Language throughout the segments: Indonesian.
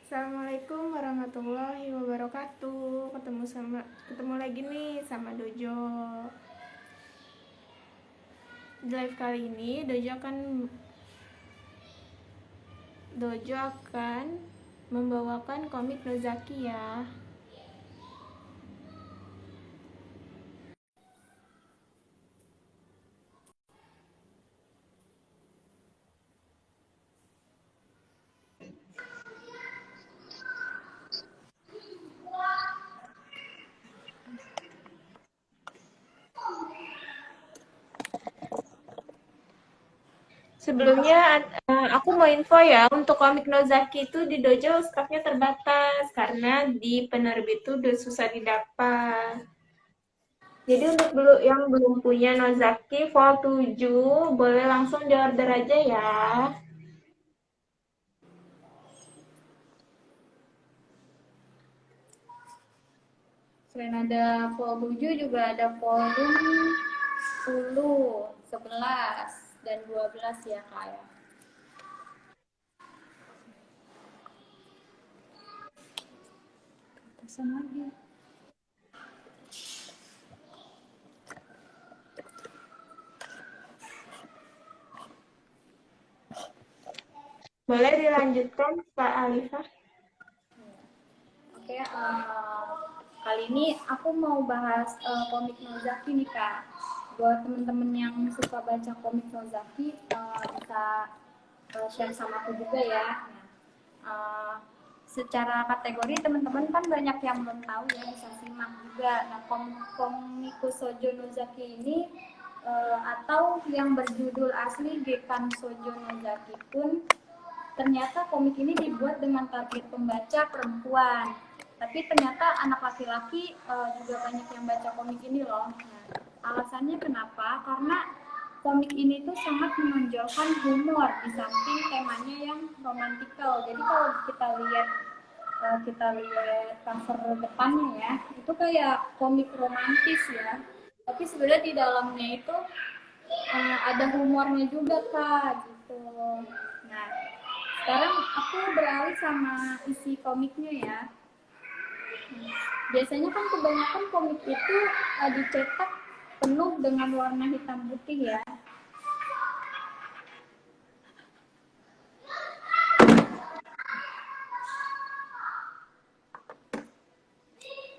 Assalamualaikum warahmatullahi wabarakatuh. Ketemu lagi nih sama Dojo. Di live kali ini Dojo akan membawakan komik Nozaki ya. Sebelumnya aku mau info ya, untuk komik Nozaki itu di Dojo stoknya terbatas karena di penerbit itu udah susah didapat. Jadi untuk yang belum punya Nozaki Vol 7 boleh langsung diorder aja ya. Selain ada Vol 7 juga ada volume 10, 11, dan 12 ya Kak ya. Pesan lagi. Boleh dilanjutkan Pak Alifah? Oke, kali ini aku mau bahas komik Nozaki nih Kak. Buat temen-temen yang suka baca komik Nozaki bisa share sama aku juga ya. Uh, secara kategori teman-teman kan banyak yang belum tahu ya, bisa simak juga. Nah, Komiku Shoujo Nozaki ini atau yang berjudul asli Gekan Shoujo Nozaki pun ternyata komik ini dibuat dengan target pembaca perempuan. Tapi ternyata anak laki-laki juga banyak yang baca komik ini loh. Nah, alasannya kenapa? Karena komik ini tuh sangat menonjolkan humor di samping temanya yang romantikal. Jadi kalau kita lihat cover depannya ya, itu kayak komik romantis ya. Tapi sebenarnya di dalamnya itu ada humornya juga Kak gitu. Nah, sekarang aku beralih sama isi komiknya ya. Biasanya kan kebanyakan komik itu dicetak penuh dengan warna hitam putih ya.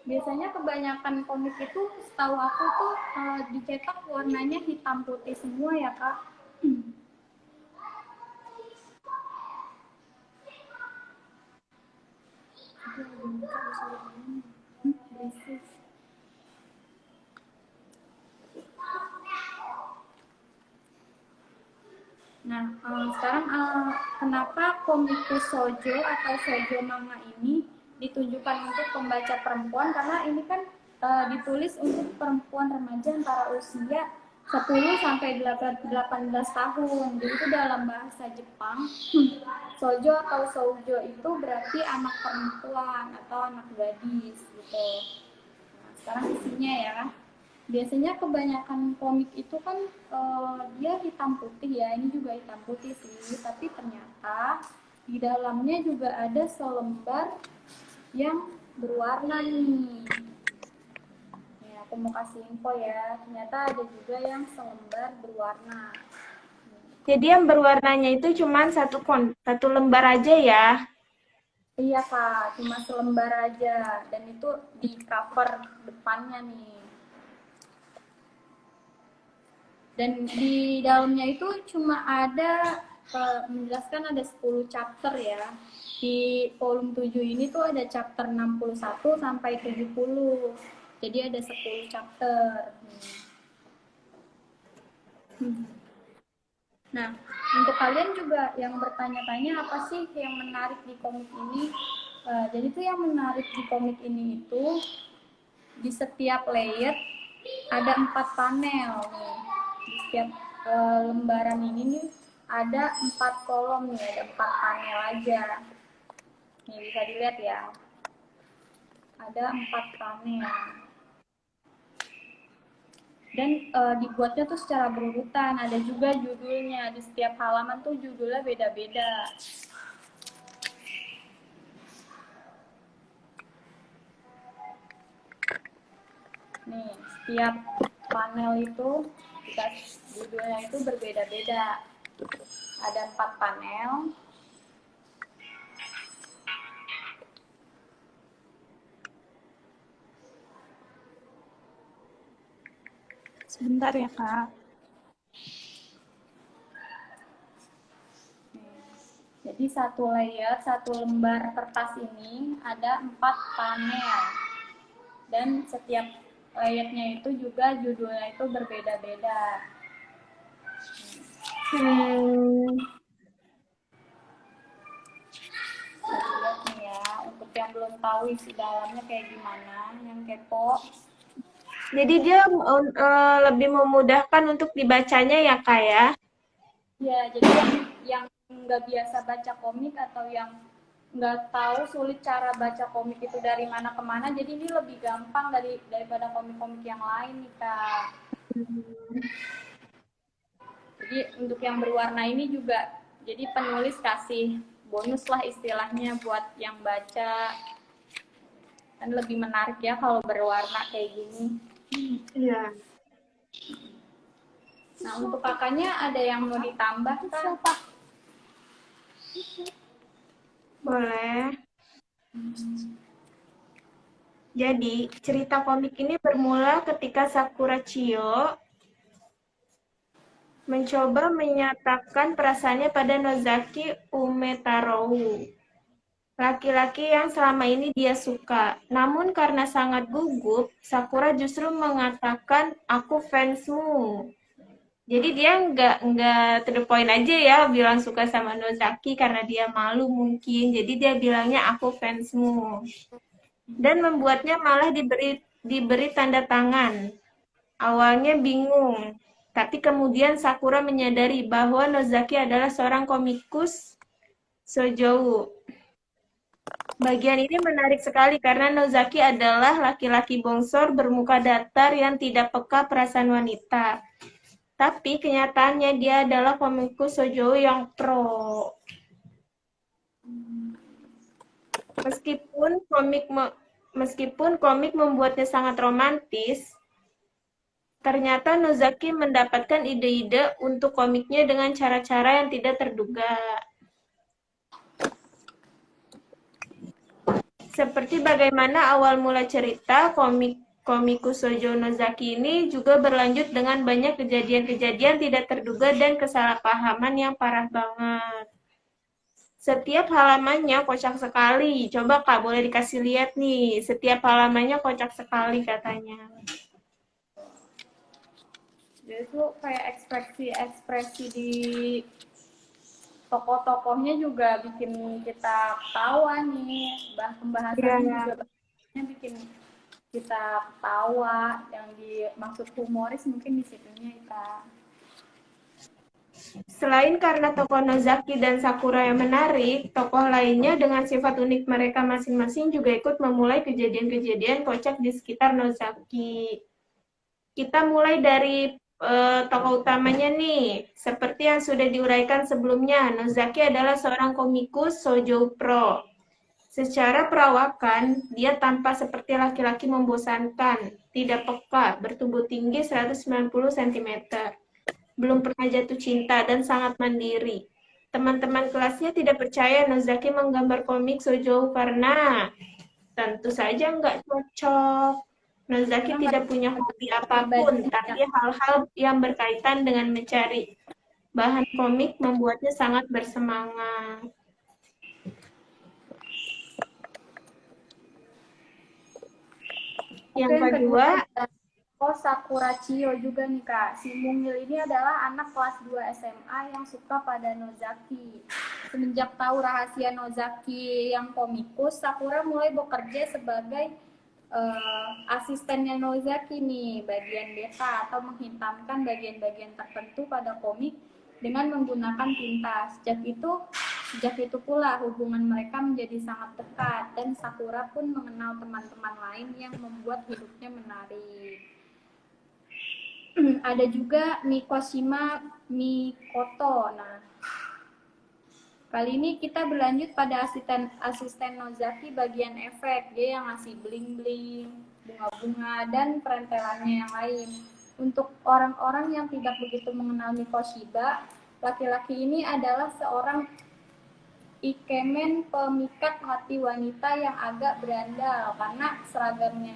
Biasanya kebanyakan komik itu setahu aku tuh dicetak warnanya hitam putih semua ya Kak. Nah, sekarang kenapa Komiku Shoujo atau Shoujo manga ini ditujukan untuk pembaca perempuan? Karena ini kan ditulis untuk perempuan remaja antara usia 10 sampai 18 tahun. Jadi itu dalam bahasa Jepang, Shoujo atau Shoujo itu berarti anak perempuan atau anak gadis gitu. Nah, sekarang isinya ya. Biasanya kebanyakan komik itu kan dia hitam putih ya, ini juga hitam putih sih, tapi ternyata di dalamnya juga ada selembar yang berwarna nih. Nih aku mau kasih info ya, ternyata ada juga yang selembar berwarna. Jadi yang berwarnanya itu cuma satu lembar aja ya? Iya Kak, cuma selembar aja, dan itu di cover depannya nih. Dan di dalamnya itu cuma ada menjelaskan ada 10 chapter ya. Di volume 7 ini tuh ada chapter 61 sampai 70. Jadi ada 10 chapter. Nah, untuk kalian juga yang bertanya-tanya apa sih yang menarik di komik ini? Jadi tuh yang menarik di komik ini itu di setiap layer ada 4 panel nih. Di setiap lembaran ini nih ada 4 kolom nih, ada 4 panel aja. Nih bisa dilihat ya. Ada 4 panel. Dan dibuatnya tuh secara berurutan, ada juga judulnya. Di setiap halaman tuh judulnya beda-beda. Nih, setiap panel itu kita judulnya itu berbeda-beda. Ada 4 panel. Sebentar ya, Kak. Jadi satu layer, satu lembar kertas ini ada 4 panel. Dan setiap layernya itu juga judulnya itu berbeda-beda. Lihat nih ya, untuk yang belum tahu isi dalamnya kayak gimana, yang kepo. Jadi dia lebih memudahkan untuk dibacanya ya, Kak ya? Ya, jadi yang nggak biasa baca komik atau yang nggak tahu sulit cara baca komik itu dari mana ke mana, jadi ini lebih gampang daripada komik-komik yang lain nih Kak. Jadi untuk yang berwarna ini juga, jadi penulis kasih bonus lah istilahnya buat yang baca. Kan lebih menarik ya kalau berwarna kayak gini. Iya. Nah untuk kakaknya ada yang mau ditambah Kak? Boleh. Jadi, cerita komik ini bermula ketika Sakura Chiyo mencoba menyatakan perasaannya pada Nozaki Umetarou, laki-laki yang selama ini dia suka. Namun karena sangat gugup, Sakura justru mengatakan, "Aku fansmu." Jadi dia nggak to the point aja ya bilang suka sama Nozaki karena dia malu mungkin. Jadi dia bilangnya aku fansmu. Dan membuatnya malah diberi tanda tangan. Awalnya bingung, tapi kemudian Sakura menyadari bahwa Nozaki adalah seorang komikus shoujo. Bagian ini menarik sekali karena Nozaki adalah laki-laki bongsor bermuka datar yang tidak peka perasaan wanita. Tapi kenyataannya dia adalah komikus shoujo yang pro. Meskipun komik membuatnya sangat romantis, ternyata Nozaki mendapatkan ide-ide untuk komiknya dengan cara-cara yang tidak terduga. Seperti bagaimana awal mula cerita, komikus shoujo Nozaki ini juga berlanjut dengan banyak kejadian-kejadian tidak terduga dan kesalahpahaman yang parah banget. Setiap halamannya kocak sekali. Coba Kak, boleh dikasih lihat nih. Setiap halamannya kocak sekali katanya. Jadi itu kayak ekspresi-ekspresi di tokoh-tokohnya juga bikin kita ketawa nih, pembahasannya juga bikin kita ketawa, yang dimaksud humoris mungkin di situnya kita. Selain karena tokoh Nozaki dan Sakura yang menarik, tokoh lainnya dengan sifat unik mereka masing-masing juga ikut memulai kejadian-kejadian kocak di sekitar Nozaki. Kita mulai dari tokoh utamanya nih. Seperti yang sudah diuraikan sebelumnya, Nozaki adalah seorang komikus shoujo pro. Secara perawakan, dia tampak seperti laki-laki membosankan, tidak peka, bertubuh tinggi 190 cm, belum pernah jatuh cinta, dan sangat mandiri. Teman-teman kelasnya tidak percaya Nozaki menggambar komik shoujo karena tentu saja nggak cocok. Nozaki tidak punya hobi apapun, tapi hal-hal yang berkaitan dengan mencari bahan komik membuatnya sangat bersemangat. Yang kedua, Sakura Chiyo juga nih Kak. Si Mungil ini adalah anak kelas 2 SMA yang suka pada Nozaki. Semenjak tahu rahasia Nozaki yang komikus, Sakura mulai bekerja sebagai asistennya Nozaki nih, bagian beta atau menghitamkan bagian-bagian tertentu pada komik dengan menggunakan tinta. Sejak itu pula hubungan mereka menjadi sangat dekat dan Sakura pun mengenal teman-teman lain yang membuat hidupnya menarik. Ada juga Mikoshima Mikoto. Nah, kali ini kita berlanjut pada asisten Nozaki bagian efek. Dia yang ngasih bling-bling, bunga-bunga, dan perentelannya yang lain. Untuk orang-orang yang tidak begitu mengenal Mikoshiba, laki-laki ini adalah seorang ikemen pemikat hati wanita yang agak berandal karena seragamnya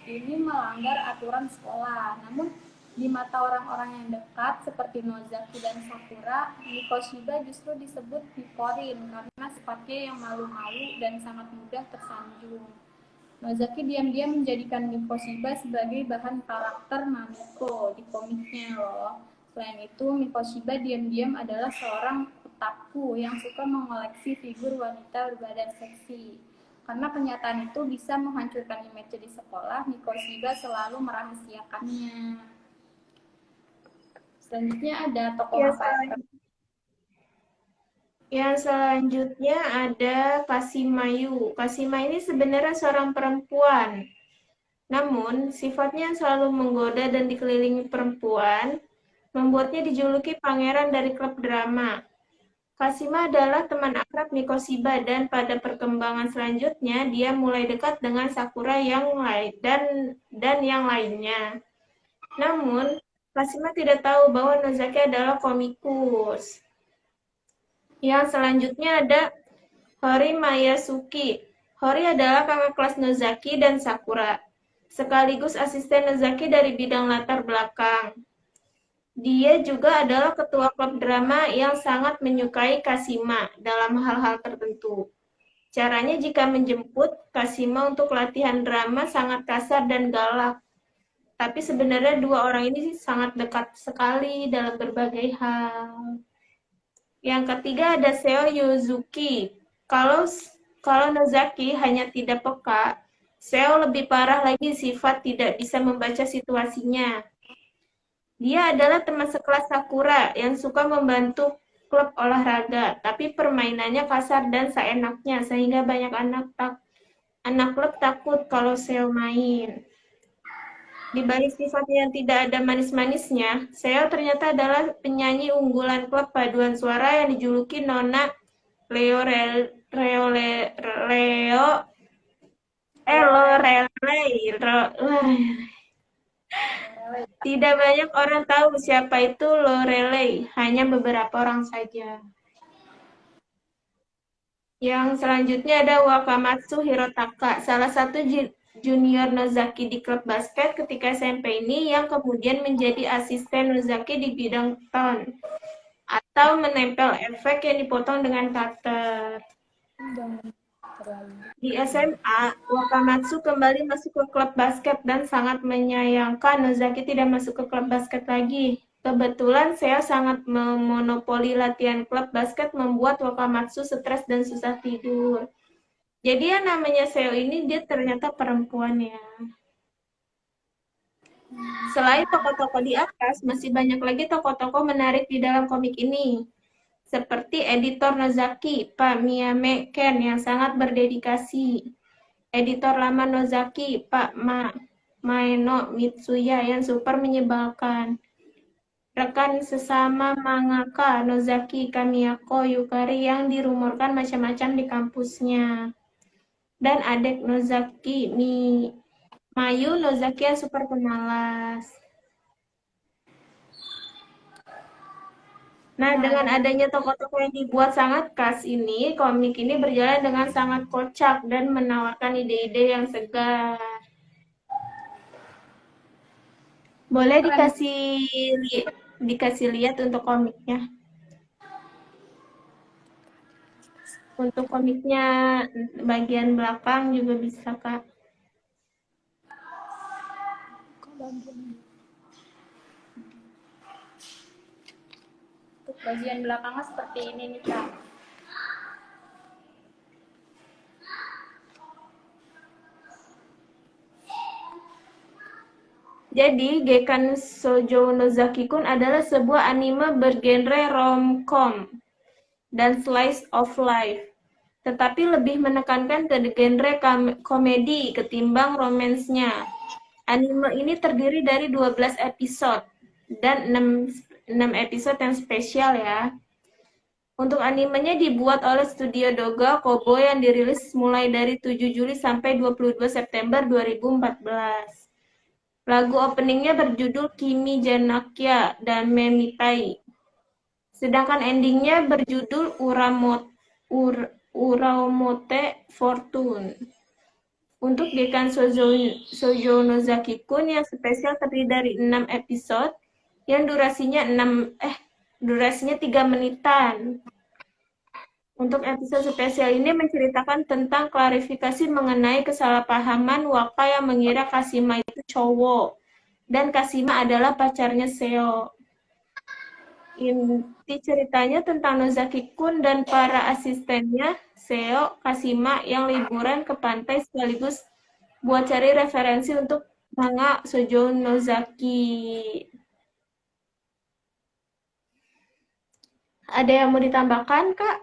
ini melanggar aturan sekolah. Namun di mata orang-orang yang dekat seperti Nozaki dan Sakura, Mikoshiba justru disebut Mikorin karena sifatnya yang malu-malu dan sangat mudah tersanjung. Nozaki diam-diam menjadikan Mikoshiba sebagai bahan karakter Mamiko di komiknya loh. Selain itu, Mikoshiba diam-diam adalah seorang otaku yang suka mengoleksi figur wanita berbadan seksi. Karena kenyataan itu bisa menghancurkan image di sekolah, Mikoshiba selalu merahasiakannya. Selanjutnya ada tokoh apa? Yang selanjutnya ada Kasimayu. Kasima ini sebenarnya seorang perempuan. Namun, sifatnya yang selalu menggoda dan dikelilingi perempuan membuatnya dijuluki pangeran dari klub drama. Kasima adalah teman akrab Mikoshiba dan pada perkembangan selanjutnya dia mulai dekat dengan Sakura yang lain dan yang lainnya. Namun, Kasima tidak tahu bahwa Nozaki adalah komikus. Yang selanjutnya ada Hori Mayasuki. Hori adalah kakak kelas Nozaki dan Sakura, sekaligus asisten Nozaki dari bidang latar belakang. Dia juga adalah ketua klub drama yang sangat menyukai Kasima dalam hal-hal tertentu. Caranya jika menjemput Kasima untuk latihan drama sangat kasar dan galak. Tapi sebenarnya dua orang ini sangat dekat sekali dalam berbagai hal. Yang ketiga ada Seo Yuzuki. Kalau Nozaki hanya tidak peka, Seo lebih parah lagi sifat tidak bisa membaca situasinya. Dia adalah teman sekelas Sakura yang suka membantu klub olahraga, tapi permainannya kasar dan seenaknya sehingga banyak anak klub takut kalau Seo main. Di balik sifatnya yang tidak ada manis-manisnya, Seo ternyata adalah penyanyi unggulan klub paduan suara yang dijuluki Nona Lorelei. Tidak banyak orang tahu siapa itu Lorelei, hanya beberapa orang saja. Yang selanjutnya ada Wakamatsu Hirotaka, salah satu junior Nozaki di klub basket ketika SMP ini yang kemudian menjadi asisten Nozaki di bidang tone atau menempel efek yang dipotong dengan cutter. Di SMA, Wakamatsu kembali masuk ke klub basket dan sangat menyayangkan Nozaki tidak masuk ke klub basket lagi. Kebetulan saya sangat memonopoli latihan klub basket membuat Wakamatsu stres dan susah tidur. Jadi yang namanya Seo ini dia ternyata perempuan ya. Selain tokoh-tokoh di atas, masih banyak lagi tokoh-tokoh menarik di dalam komik ini. Seperti editor Nozaki, Pak Miyame Ken yang sangat berdedikasi. Editor lama Nozaki, Pak Maeno Mitsuya yang super menyebalkan. Rekan sesama mangaka Nozaki Kamiyako Yukari yang dirumorkan macam-macam di kampusnya. Dan adik Nozaki Mayu Nozaki yang super pemalas. Nah, dengan adanya tokoh-tokoh yang dibuat sangat khas ini, komik ini berjalan dengan sangat kocak dan menawarkan ide-ide yang segar. Boleh dikasih lihat untuk komiknya. Untuk komiknya bagian belakang juga bisa, Kak. Untuk bagian belakangnya seperti ini nih Kak. Jadi, Gekan Shoujo Nozaki-kun adalah sebuah anime bergenre rom-com dan slice of life, tetapi lebih menekankan ke genre komedi ketimbang romansnya. Anime ini terdiri dari 12 episode dan 6 episode yang spesial ya. Untuk animenya dibuat oleh Studio Doga Kobo yang dirilis mulai dari 7 Juli sampai 22 September 2014. Lagu openingnya berjudul Kimi Janakya dan Memitai. Sedangkan endingnya berjudul Uramote Fortune. Untuk Gekan Shoujo no Zaki-kun yang spesial terdiri dari 6 episode yang durasinya 3 menitan. Untuk episode spesial ini menceritakan tentang klarifikasi mengenai kesalahpahaman Waka yang mengira Kashima itu cowok dan Kashima adalah pacarnya Seo. Inti ceritanya tentang Nozaki-kun dan para asistennya, Seo, Kashima, yang liburan ke pantai sekaligus buat cari referensi untuk manga Shoujo Nozaki. Ada yang mau ditambahkan, Kak?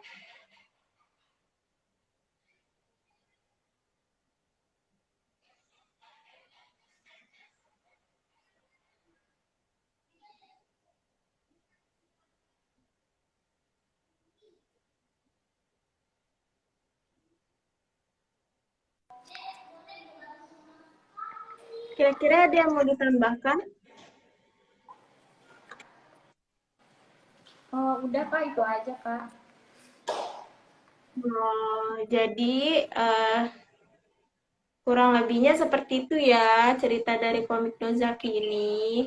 Kira-kira ada yang mau ditambahkan? Oh, udah Kak, itu aja Kak. Jadi kurang lebihnya seperti itu ya cerita dari komik Nozaki ini.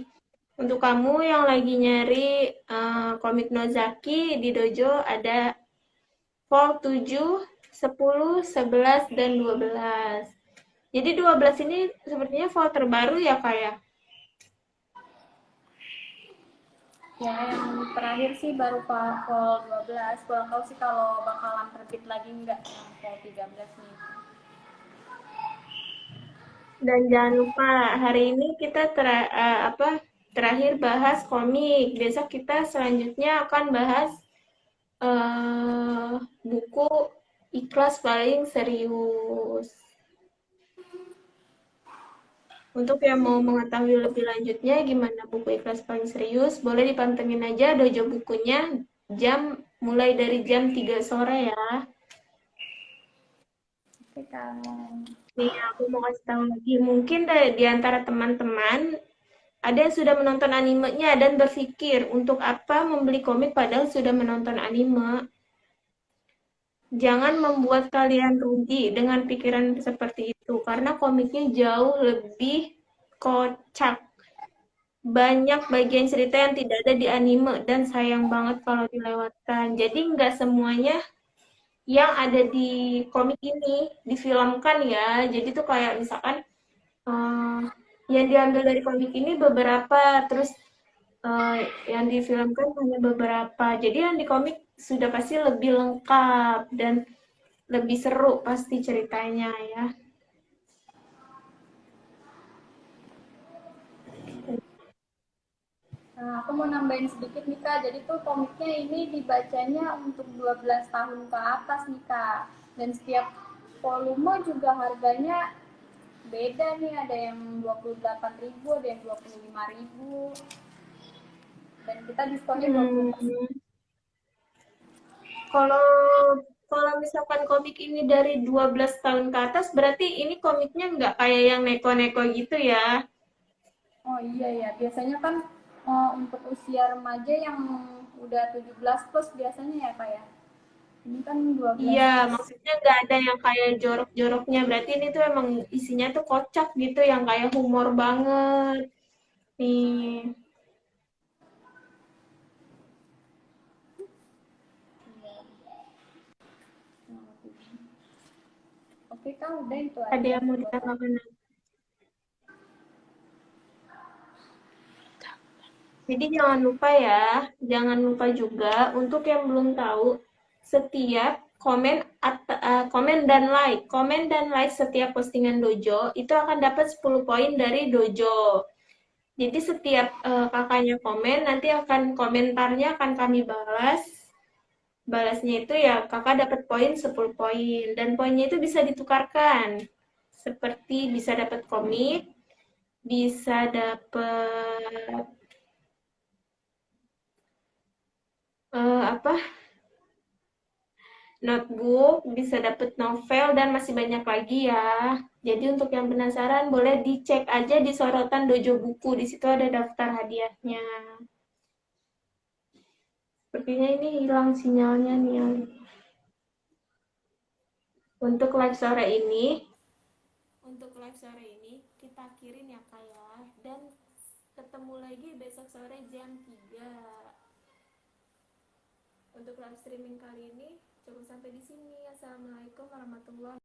Untuk kamu yang lagi nyari komik Nozaki di Dojo ada Vol 7, 10, 11, dan 12. Jadi 12 ini sepertinya vol terbaru ya Kak ya? Ya, yang terakhir sih baru Vol 12. Kurang tahu sih kalau bakalan terbit lagi enggak yang Vol 13 nih. Dan jangan lupa hari ini kita terakhir bahas komik. Besok kita selanjutnya akan bahas buku Ikhlas Paling Serius. Untuk yang mau mengetahui lebih lanjutnya gimana buku Ikhlas Paling Serius, boleh dipantengin aja dojo bukunya mulai dari jam 3 sore ya. Oke Kak. Nih, aku mau kasih tahu lagi. Mungkin di antara teman-teman ada yang sudah menonton animenya dan berpikir untuk apa membeli komik padahal sudah menonton anime. Jangan membuat kalian rugi dengan pikiran seperti itu, karena komiknya jauh lebih kocak. Banyak bagian cerita yang tidak ada di anime dan sayang banget kalau dilewatkan. Jadi nggak semuanya yang ada di komik ini difilmkan ya. Jadi tuh kayak misalkan eh, yang diambil dari komik ini beberapa, terus yang difilmkan hanya beberapa. Jadi yang di komik sudah pasti lebih lengkap dan lebih seru pasti ceritanya ya. Nah, aku mau nambahin sedikit nih Kak. Jadi tuh komiknya ini dibacanya untuk 12 tahun ke atas nih Kak. Dan setiap volume juga harganya beda nih. Ada yang 28.000, ada yang 25.000. Dan kita diskonnya 20%. Hmm, kalau kalau misalkan komik ini dari 12 tahun ke atas, berarti ini komiknya nggak kayak yang neko-neko gitu ya? Oh iya ya, biasanya kan untuk usia remaja yang udah 17 plus biasanya ya Kak ya. Ini kan 12 Iya, plus. maksudnya nggak ada yang kayak jorok-joroknya. Berarti ini tuh emang isinya tuh kocak gitu, yang kayak humor banget. Nih, Oke Kak, udah itu ada aja yang mau buat aku. ditambahkan? Jadi jangan lupa juga untuk yang belum tahu, setiap komen dan like setiap postingan dojo itu akan dapat 10 poin dari dojo. Jadi setiap kakaknya komen, nanti komentarnya akan kami balas. Balasnya itu ya kakak dapat poin 10 poin dan poinnya itu bisa ditukarkan. Seperti bisa dapat komik, bisa dapat apa? notebook, bisa dapat novel, dan masih banyak lagi ya. Jadi untuk yang penasaran boleh dicek aja di sorotan Dojo Buku. Di situ ada daftar hadiahnya. Sepertinya ini hilang sinyalnya nih. Untuk live sore ini, kita akhirin ya Kak ya. Dan ketemu lagi besok sore jam 3. Untuk live streaming kali ini cukup sampai di sini. Assalamualaikum warahmatullahi wabarakatuh.